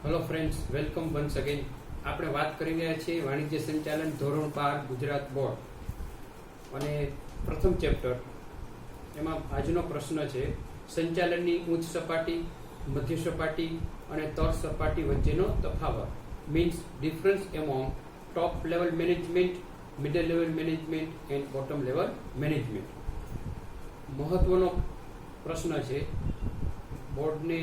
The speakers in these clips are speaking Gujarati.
Hello friends, welcome once again. આપણે વાત કરી રહ્યા છીએ વાણિજ્ય સંચાલન ધોરણ 12 ગુજરાત બોર્ડ અને પ્રથમ ચેપ્ટર. એમાં આજનો પ્રશ્ન છે સંચાલનની ઉચ્ચ સપાટી, મધ્ય સપાટી અને તળ સપાટી વચ્ચેનો તફાવત. Means difference among top level management, middle level management and bottom level management. મહત્વનો પ્રશ્ન છે બોર્ડને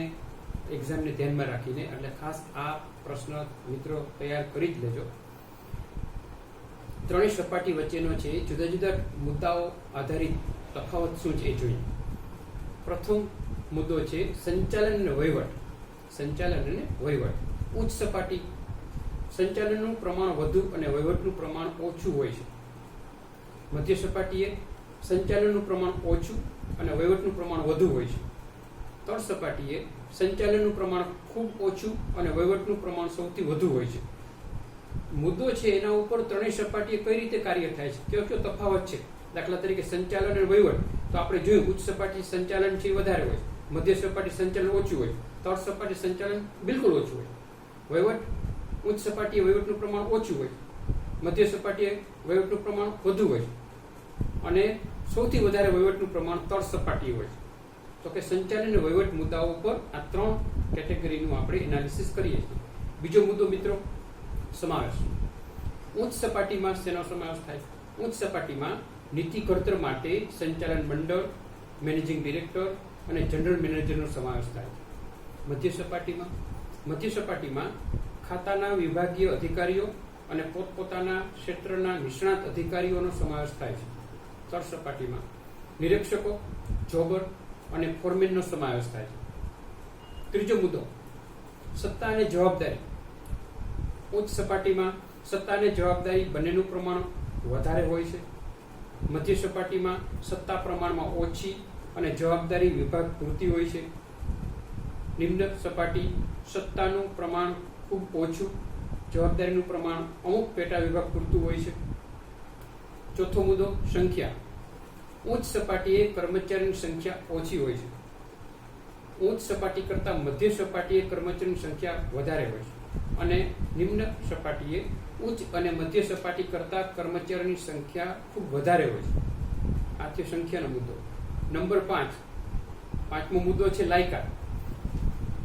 એક્ઝામને ધ્યાનમાં રાખીને, એટલે ખાસ આ પ્રશ્ન મિત્રો તૈયાર કરી જ લેજો. ત્રણેય સપાટી વચ્ચેનો છે જુદા જુદા મુદ્દાઓ આધારિત તફાવત શું છે એ જોઈએ. પ્રથમ મુદ્દો છે સંચાલન અને વહીવટ. સંચાલન અને વહીવટ. ઉચ્ચ સપાટી સંચાલનનું પ્રમાણ વધુ અને વહીવટનું પ્રમાણ ઓછું હોય છે. મધ્ય સપાટીએ સંચાલનનું પ્રમાણ ઓછું અને વહીવટનું પ્રમાણ વધુ હોય છે. તળ સપાટીએ સંચાલનનું પ્રમાણ ખૂબ ઓછું અને વહીવટનું પ્રમાણ સૌથી વધુ હોય છે. મુદ્દો છે એના ઉપર ત્રણેય સપાટીએ કઈ રીતે કાર્ય થાય છે, કયો કયો તફાવત છે. દાખલા તરીકે સંચાલન અને વહીવટ તો આપણે જોયું, ઉચ્ચ સપાટી સંચાલન છે વધારે હોય, મધ્ય સપાટી સંચાલન ઓછું હોય, તળ સપાટી સંચાલન બિલકુલ ઓછું હોય. વહીવટ ઉચ્ચ સપાટીએ વહીવટનું પ્રમાણ ઓછું હોય, મધ્ય સપાટીએ વહીવટનું પ્રમાણ વધુ હોય અને સૌથી વધારે વહીવટનું પ્રમાણ તળ સપાટી હોય છે. તો કે સંચાલન અને વહીવટ મુદ્દાઓ ઉપર આ ત્રણ કેટેગરીનું આપણે એનાલિસિસ કરીએ છીએ. બીજો મુદ્દો મિત્રો સમાવેશ. ઉચ્ચ સપાટીમાં શેનો સમાવેશ થાય? ઉચ્ચ સપાટીમાં નીતિ ઘડતર માટે સંચાલન મંડળ, મેનેજિંગ ડિરેક્ટર અને જનરલ મેનેજરનો સમાવેશ થાય. મધ્ય સપાટીમાં ખાતાના વિભાગીય અધિકારીઓ અને પોતપોતાના ક્ષેત્રના નિષ્ણાત અધિકારીઓનો સમાવેશ થાય છે. તળ સપાટીમાં નિરીક્ષકો, જોબર અને ફોરમેનનો સમાવેશ થાય છે. ત્રીજો મુદ્દો સત્તા અને જવાબદારી. ઉચ્ચ સપાટીમાં સત્તા અને જવાબદારી બંનેનું પ્રમાણ વધારે હોય છે. મધ્ય સપાટીમાં સત્તા પ્રમાણમાં ઓછી અને જવાબદારી વિભાગ પૂરતી હોય છે. નિમ્ન સપાટી સત્તાનું પ્રમાણ ખૂબ ઓછું, જવાબદારીનું પ્રમાણ અમુક પેટા વિભાગ પૂરતું હોય છે. ચોથો મુદ્દો સંખ્યા. ઉચ્ચ સપાટીએ કર્મચારીની સંખ્યા ઓછી હોય છે. ઉચ્ચ સપાટી કરતાં મધ્ય સપાટીએ કર્મચારીની સંખ્યા વધારે હોય છે અને નિમ્ન સપાટીએ ઉચ્ચ અને મધ્ય સપાટી કરતાં કર્મચારીની સંખ્યા ખૂબ વધારે હોય છે. આ છે સંખ્યાનો મુદ્દો. નંબર 5, પાંચમો મુદ્દો છે લાયકાત.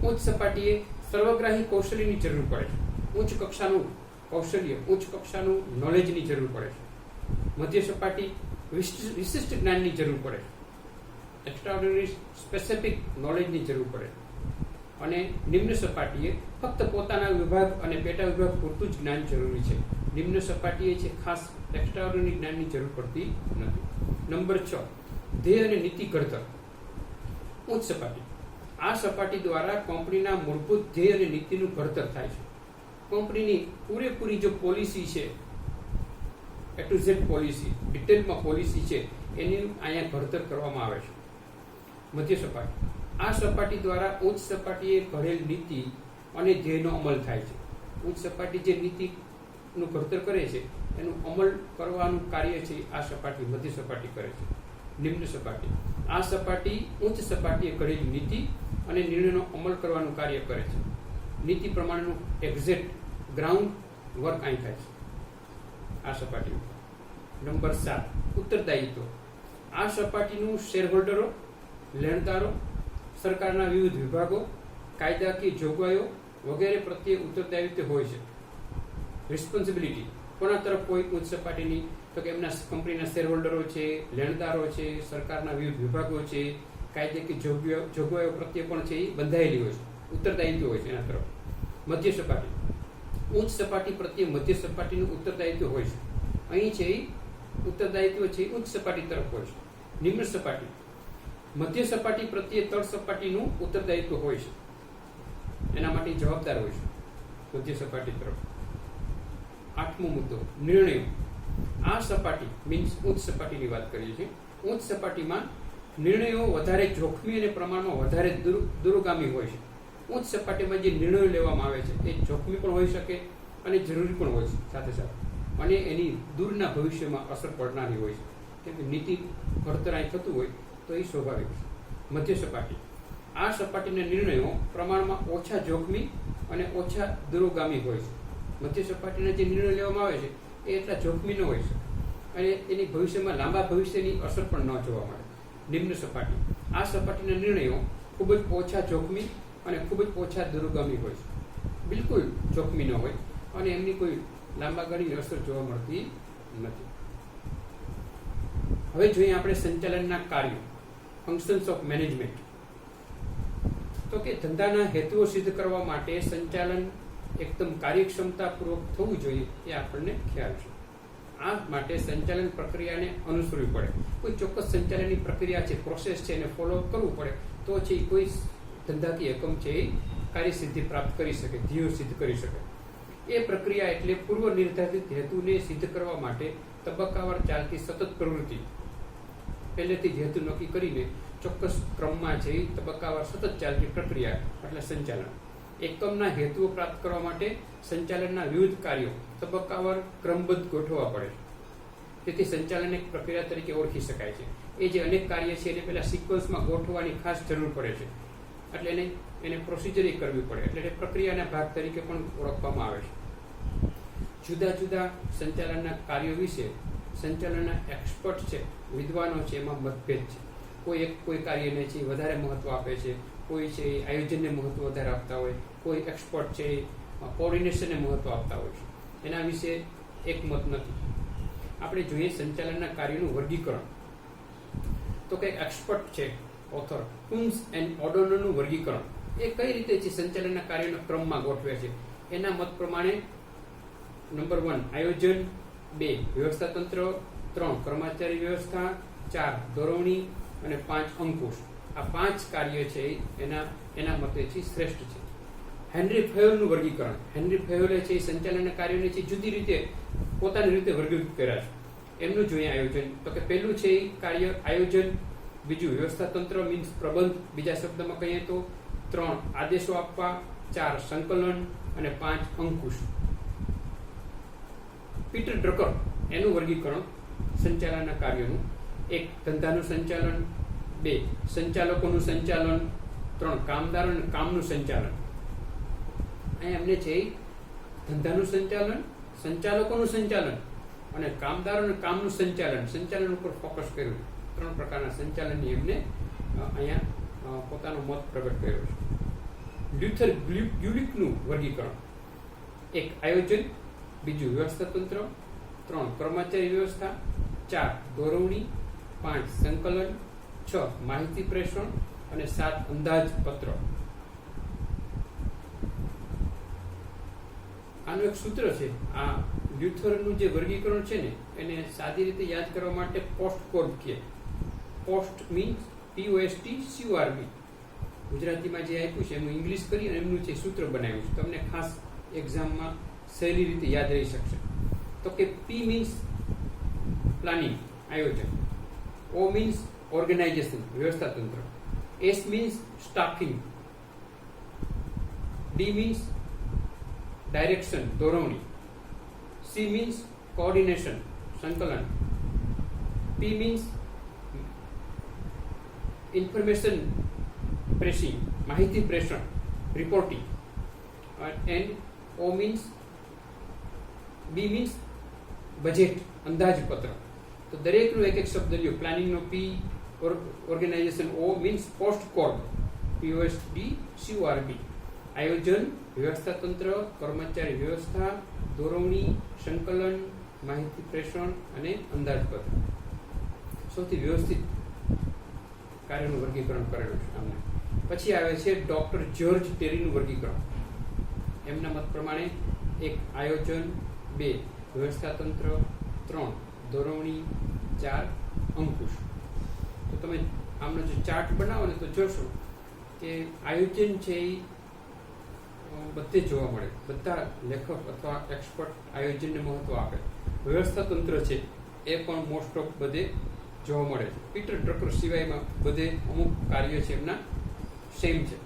ઉચ્ચ સપાટીએ સર્વગ્રાહી કૌશલ્યની જરૂર પડે છે. ઉચ્ચ કક્ષાનું કૌશલ્ય, ઉચ્ચ કક્ષાનું નોલેજની જરૂર પડે છે. મધ્ય સપાટી વિશિષ્ટ જ્ઞાનની જરૂર પડે છે, એક્સ્ટ્રાઓર્ડિનરી સ્પેસિફિક નોલેજની જરૂર પડે અને નિમ્ન સપાટીએ ફક્ત પોતાના વિભાગ અને પેટા વિભાગ પૂરતું જ જ્ઞાન જરૂરી છે. નિમ્ન સપાટીએ છે ખાસ એક્સ્ટ્રાઓર્ડિનરી જ્ઞાનની જરૂર પડતી નથી. નંબર 6, ધ્યેય અને નીતિ ઘડતર. ઉચ્ચ સપાટી. આ સપાટી દ્વારા કંપનીના મૂળભૂત ધ્યેય અને નીતિનું ઘડતર થાય છે. કંપનીની પૂરેપૂરી જો પોલિસી છે, A to Z પોલિસી, ડિટેલમાં પોલિસી છે, એની અહીંયા ઘડતર કરવામાં આવે છે. મધ્ય સપાટી. આ સપાટી દ્વારા ઉચ્ચ સપાટીએ ઘડેલ નીતિ અને ધ્યેયનો અમલ થાય છે. ઉચ્ચ સપાટી જે નીતિનું ઘડતર કરે છે એનું અમલ કરવાનું કાર્ય છે આ સપાટી, મધ્ય સપાટી કરે છે. નિમ્ન સપાટી. આ સપાટી ઉચ્ચ સપાટીએ ઘડેલી નીતિ અને નિર્ણયનો અમલ કરવાનું કાર્ય કરે છે. નીતિ પ્રમાણેનું એક્ઝેક્ટ ગ્રાઉન્ડ વર્ક અહીં થાય છે આ સપાટી. નંબર 7, ઉત્તરદાયિત્વ. આ સપાટીનું શેરહોલ્ડરો, લેણદારો, સરકારના વિવિધ વિભાગો, કાયદાકીય જોગવાઈઓ વગેરે પ્રત્યે ઉત્તરદાયિત્વ હોય છે. રિસ્પોન્સિબિલિટી કોના તરફ હોય ઉચ્ચ સપાટીની? તો કે એમના કંપનીના શેરહોલ્ડરો છે, લેણદારો છે, સરકારના વિવિધ વિભાગો છે, કાયદાકીય જોગવાઈઓ પ્રત્યે પણ છે એ બંધાયેલી હોય છે, ઉત્તરદાયિત્વ હોય છે એના તરફ. મધ્ય સપાટી. ઉચ્ચ સપાટી પ્રત્યે મધ્ય સપાટીનું ઉત્તરદાયિત્વ હોય છે. અહીં છે ઉત્તરદાયિત્વ છે ઉચ્ચ સપાટી તરફ હોય છે. નિમ્ન સપાટી. મધ્ય સપાટી પ્રત્યે તળ સપાટીનું ઉત્તરદાયિત્વ હોય છે, એના માટે જવાબદાર હોય છે મધ્ય સપાટી તરફ. 8મો મુદ્દો નિર્ણયો. આ સપાટી મીન્સ ઉચ્ચ સપાટીની વાત કરીએ છીએ. ઉચ્ચ સપાટીમાં નિર્ણયો વધારે જોખમી અને પ્રમાણમાં વધારે દૂરગામી હોય છે. ઉચ્ચ સપાટીમાં જે નિર્ણયો લેવામાં આવે છે એ જોખમી પણ હોઈ શકે અને જરૂરી પણ હોય છે સાથે સાથે, અને એની દૂરના ભવિષ્યમાં અસર પડનારી હોય છે. કેમ કે નીતિ ઘડતર અહીં થતું હોય તો એ સ્વાભાવિક છે. મધ્ય સપાટી. આ સપાટીના નિર્ણયો પ્રમાણમાં ઓછા જોખમી અને ઓછા દૂરોગામી હોય છે. મધ્ય સપાટીના જે નિર્ણય લેવામાં આવે છે એ એટલા જોખમી ન હોય છે અને એની ભવિષ્યમાં લાંબા ભવિષ્યની અસર પણ ન જોવા મળે. નિમ્ન સપાટી, આ સપાટીના નિર્ણયો ખૂબ જ ઓછા જોખમી અને ખૂબ જ ઓછા દૂરોગામી હોય છે. બિલકુલ જોખમી ન હોય અને એમની કોઈ લાંબા ગાળાની અસર જોવા મળતી નથી. હવે જોઈએ આપણે સંચાલનના કાર્યો, ફંક્શન્સ ઓફ મેનેજમેન્ટ. તો કે ધંધાના હેતુઓ સિદ્ધ કરવા માટે સંચાલન એકદમ કાર્યક્ષમતાપૂર્વક થવું જોઈએ એ આપણને ખ્યાલ છે. આ માટે સંચાલન પ્રક્રિયાને અનુસરવી પડે. કોઈ ચોક્કસ સંચાલનની પ્રક્રિયા છે, પ્રોસેસ છે, એને ફોલો કરવું પડે તો છે કોઈ ધંધાકીય એકમ છે એ કાર્યસિદ્ધિ પ્રાપ્ત કરી શકે, ધ્યેયો સિદ્ધ કરી શકે. એ પ્રક્રિયા એટલે પૂર્વ નિર્ધારિત હેતુને સિદ્ધ કરવા માટે તબક્કાવાર ચાલતી સતત પ્રવૃત્તિ. પહેલેથી જ હેતુ નક્કી કરીને ચોક્કસ ક્રમમાં છે તબક્કાવાર સતત ચાલતી પ્રક્રિયા એટલે સંચાલન. એકમના હેતુઓ પ્રાપ્ત કરવા માટે સંચાલનના વિવિધ કાર્યો તબક્કાવાર ક્રમબદ્ધ ગોઠવવા પડે છે. તેથી સંચાલન એક પ્રક્રિયા તરીકે ઓળખી શકાય છે. એ જે અનેક કાર્ય છે એને પહેલા સિક્વન્સમાં ગોઠવવાની ખાસ જરૂર પડે છે. એટલે એને પ્રોસિજરી કરવી પડે, એટલે એ પ્રક્રિયાના ભાગ તરીકે પણ ઓળખવામાં આવે છે. જુદા જુદા સંચાલનના કાર્યો વિશે સંચાલનના એક્સપર્ટ છે, વિદ્વાનો છે, એમાં મતભેદ છે. કોઈ કાર્યને છે વધારે મહત્વ આપે છે, કોઈ છે આયોજનને મહત્વ વધારે આપતા હોય, કોઈ એક્સપર્ટ છે કોઓર્ડિનેશનને મહત્વ આપતા હોય છે. એના વિશે એક મત નથી. આપણે જોઈએ સંચાલનના કાર્યોનું વર્ગીકરણ. તો કે એક્સપર્ટ છે ઓથર કુન્સ એન્ડ ઓડોનરનું વર્ગીકરણ એ કઈ રીતે છે સંચાલનના કાર્યોના ક્રમમાં ગોઠવે છે. એના મત પ્રમાણે નંબર 1 આયોજન, 2 વ્યવસ્થા તંત્ર, 3 કર્મચારી વ્યવસ્થા, 4 દોરવણી અને 5 અંકુશ. આ 5 કાર્ય છે એના મતે છે શ્રેષ્ઠ છે. હેનરી ફેયોલનું વર્ગીકરણ. હેનરી ફેયોલે છે સંચાલનના કાર્યોને છે જુદી રીતે પોતાની રીતે વર્ગીકૃત કર્યા છે. એમનું જોઈએ આયોજન. તો કે પહેલું છે કાર્ય આયોજન, બીજું વ્યવસ્થા તંત્ર મીન્સ પ્રબંધ, બીજા શબ્દમાં કહીએ તો 3 આદેશો આપવા, 4 સંકલન અને 5 અંકુશ. પીટર ડ્રકર એનું વર્ગીકરણ સંચાલનના કાર્યોનું: 1 ધંધાનું સંચાલન, 2 સંચાલકોનું સંચાલન, 3 કામદાર અને કામનું સંચાલન. અહીં એમને છે ધંધાનું સંચાલન, સંચાલકોનું સંચાલન અને કામદાર અને કામનું સંચાલન ઉપર ફોકસ કર્યું. 3 પ્રકારના સંચાલનની એમને અહીંયા પોતાનો મત પ્રગટ કર્યો છે. લ્યુથર ગ્યુલિકનું વર્ગીકરણ: 1 આયોજન, બીજું વ્યવસ્થા તંત્ર, 3 કર્મચારી વ્યવસ્થા, 4 દોરવણી, 5 સંકલન, 6 માહિતી પ્રેષણ અને 7 અંદાજપત્ર. આનું એક સૂત્ર છે. આ લ્યુથરનું જે વર્ગીકરણ છે ને એને સાદી રીતે યાદ કરવા માટે પોસ્ટ કોર્બ કહે. Post means POST CORB. ગુજરાતીમાં જે આપ્યું છે એનું ઇંગ્લિશ કરી અને એમનું જે સૂત્ર બનાવ્યું છે તમને ખાસ એક્ઝામમાં સહેલી રીતે યાદ રહી શકશે. તો કે P મીન્સ પ્લાનિંગ આયોજન, O મીન્સ ઓર્ગેનાઇઝેશન વ્યવસ્થા તંત્ર, S means staffing, D means direction દોરવણી, C મીન્સ કોઓર્ડિનેશન સંકલન, P મીન્સ ઇન્ફોર્મેશન પ્રેસિંગ માહિતી પ્રેષણ reporting, and O means B means budget અંદાજપત્ર. તો દરેકનો એક શબ્દ લ્યો. પ્લાનિંગનો P, organisation O means post corb POST CORB, આયોજન, વ્યવસ્થા તંત્ર, કર્મચારી વ્યવસ્થા, દોરવણી, સંકલન, માહિતી પ્રેષણ અને અંદાજપત્ર. સૌથી વ્યવસ્થિત કાર્યનું વર્ગીકરણ કરેલું છે આમને. પછી આવે છે ડોક્ટર જ્યોર્જ ટેરીનું વર્ગીકરણ. એમના મત પ્રમાણે 1 આયોજન, 2 વ્યવસ્થા તંત્ર, 3 દોરવણી, 4 અંકુશ. તો તમે આમનો જે ચાર્ટ બનાવો ને તો જોશો કે આયોજન છે એ બધે જોવા મળે. બધા લેખક અથવા એક્સપર્ટ આયોજનને મહત્વ આપે. વ્યવસ્થા તંત્ર છે એ પણ મોસ્ટ ઓફ બધે જોવા મળે છે. પીટર ડ્રકર સિવાયમાં બધે અમુક કાર્યો છે એમના સેમ છે.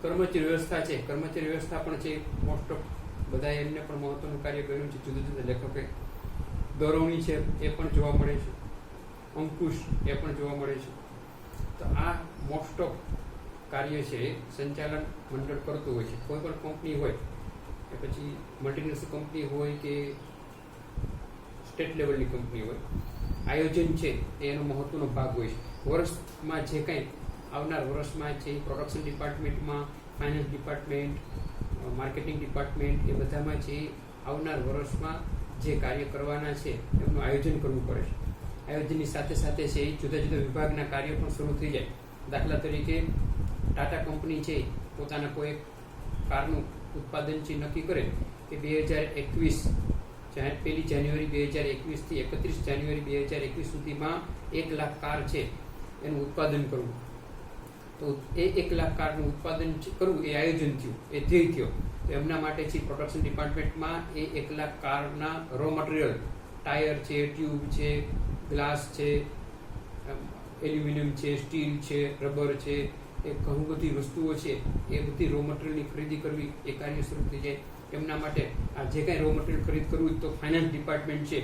કર્મચારી વ્યવસ્થા છે, કર્મચારી વ્યવસ્થા પણ છે મોસ્ટ ઓફ બધા એમને પણ મહત્વનું કાર્ય કર્યું છે જુદા જુદા લેખકે. દોરવણી છે એ પણ જોવા મળે છે, અંકુશ એ પણ જોવા મળે છે. તો આ મોસ્ટ ઓફ કાર્ય છે એ સંચાલન મંડળ કરતું હોય છે. કોઈ પણ કંપની હોય કે પછી મલ્ટીનેશનલ કંપની હોય કે સ્ટેટ લેવલની કંપની હોય, આયોજન છે એ એનો મહત્વનો ભાગ હોય છે. વર્ષમાં જે કંઈ આવનાર વર્ષમાં છે પ્રોડક્શન ડિપાર્ટમેન્ટમાં, ફાઇનાન્સ ડિપાર્ટમેન્ટ, માર્કેટિંગ ડિપાર્ટમેન્ટ એ બધામાં છે આવનાર વર્ષમાં જે કાર્ય કરવાના છે એમનું આયોજન કરવું પડે છે. આયોજનની સાથે સાથે છે એ જુદા જુદા વિભાગના કાર્યો પણ શરૂ થઈ જાય. દાખલા તરીકે ટાટા કંપની છે પોતાના કોઈ કારનું ઉત્પાદન છે નક્કી કરે કે 2021 1 જાન્યુઆરી 2021 થી 31 જાન્યુઆરી 2021 સુધીમાં 1 લાખ કાર છે એનું ઉત્પાદન કરવું. તો એ 1 લાખ કારનું ઉત્પાદન કરવું એ આયોજન થયું, એ ધ્યેય થયો. તો એમના માટે છે પ્રોડક્શન ડિપાર્ટમેન્ટમાં એ 1 લાખ કારના રો મટીરિયલ, ટાયર છે, ટ્યુબ છે, ગ્લાસ છે, એલ્યુમિનિયમ છે, સ્ટીલ છે, રબર છે, એ ઘણી બધી વસ્તુઓ છે એ બધી રો મટીરિયલની ખરીદી કરવી એ કાર્ય શરૂ થઈ જાય. એમના માટે આ જે કાંઈ રો મટીરિયલ ખરીદ કરવું તો ફાઇનાન્સ ડિપાર્ટમેન્ટ છે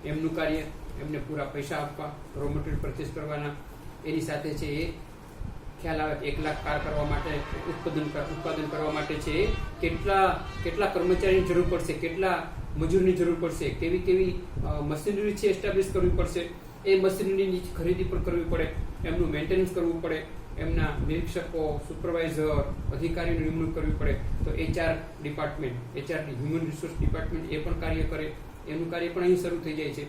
એમનું કાર્ય, એમને પૂરા પૈસા આપવા, રો મટીરિયલ પરચેસ કરવાના. એની સાથે છે એ ખ્યાલ આવે કે 1 લાખ કાર કરવા માટે ઉત્પાદન કરવા માટે છે કેટલા કર્મચારીની જરૂર પડશે, કેટલા મજૂરની જરૂર પડશે, કેવી કેવી મશીનરી છે એસ્ટાબ્લિશ કરવી પડશે, એ મશીનરીની ખરીદી પણ કરવી પડે, એમનું મેન્ટેનન્સ કરવું પડે, એમના નિરીક્ષકો, સુપરવાઇઝર, અધિકારીની નિમણૂક કરવી પડે. તો HR department, human resource department એ પણ કાર્ય કરે. એનું કાર્ય પણ અહીં શરૂ થઈ જાય છે.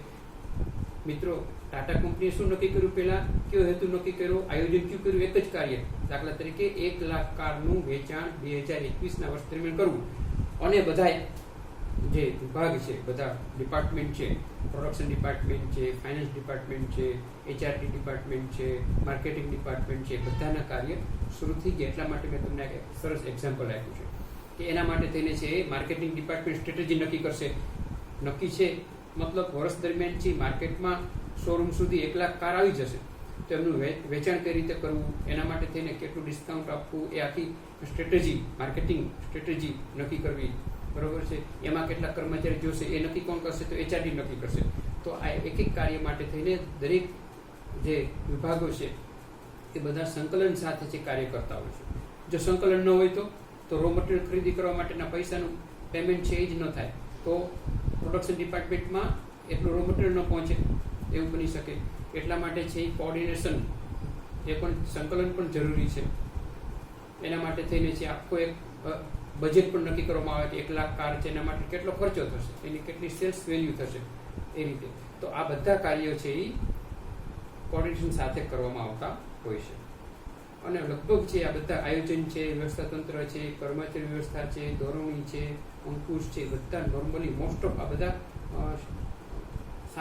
મિત્રો, ટાટા કંપનીએ શું નક્કી કર્યું, પહેલા કયો હેતુ નક્કી કર્યો, આયોજન કયું કર્યું, એક જ કાર્ય. દાખલા તરીકે 1 લાખ કારનું વેચાણ 2021ના વર્ષ દરમિયાન કરવું. અને બધા જે વિભાગ છે, બધા ડિપાર્ટમેન્ટ છે, પ્રોડક્શન ડિપાર્ટમેન્ટ છે, ફાઇનાન્સ ડિપાર્ટમેન્ટ છે, HRD ડિપાર્ટમેન્ટ છે, માર્કેટિંગ ડિપાર્ટમેન્ટ છે, બધાના કાર્ય શરૂ થઈ ગયા. એટલા માટે મેં તમને એક સરસ એક્ઝામ્પલ આપ્યું છે કે એના માટે થઈને છે માર્કેટિંગ ડિપાર્ટમેન્ટ સ્ટ્રેટેજી નક્કી કરશે. નક્કી છે મતલબ વર્ષ દરમિયાન છે માર્કેટમાં શોરૂમ સુધી 1 લાખ કાર આવી જશે તો એમનું વેચાણ કઈ રીતે કરવું, એના માટે થઈને કેટલું ડિસ્કાઉન્ટ આપવું, એ આખી સ્ટ્રેટેજી, માર્કેટિંગ સ્ટ્રેટેજી નક્કી કરવી. બરોબર છે. એમાં કેટલા કર્મચારી જોશે એ નક્કી કોણ કરશે, તો HRD નક્કી કરશે. તો આ એક એક કાર્ય માટે થઈને દરેક જે વિભાગો છે એ બધા સંકલન સાથે જે કાર્ય કરતા હોય છે. જો સંકલન ન હોય તો રો મટીરિયલ ખરીદી કરવા માટેના પૈસાનું પેમેન્ટ છે એ જ ન થાય, તો પ્રોડક્શન ડિપાર્ટમેન્ટમાં એટલું રો મટીરિયલ ન પહોંચે, એવું બની શકે. એટલા માટે છે કોઓર્ડિનેશન, એ પણ સંકલન પણ જરૂરી છે. એના માટે થઈને છે આખો એક બજેટ પણ નક્કી કરવામાં આવે કે 1 લાખ કાર છે એના માટે કેટલો ખર્ચો થશે, એની કેટલી સેલ્સ વેલ્યુ થશે, એ રીતે. તો આ બધા કાર્યો છે એ કોઓર્ડિનેશન સાથે કરવામાં આવતા હોય છે. અને લગભગ છે આ બધા આયોજન છે, વ્યવસ્થા તંત્ર છે, કર્મચારી વ્યવસ્થા છે, દોરવણી છે, અંકુશ છે, બધા નોર્મલી મોસ્ટ ઓફ આ બધા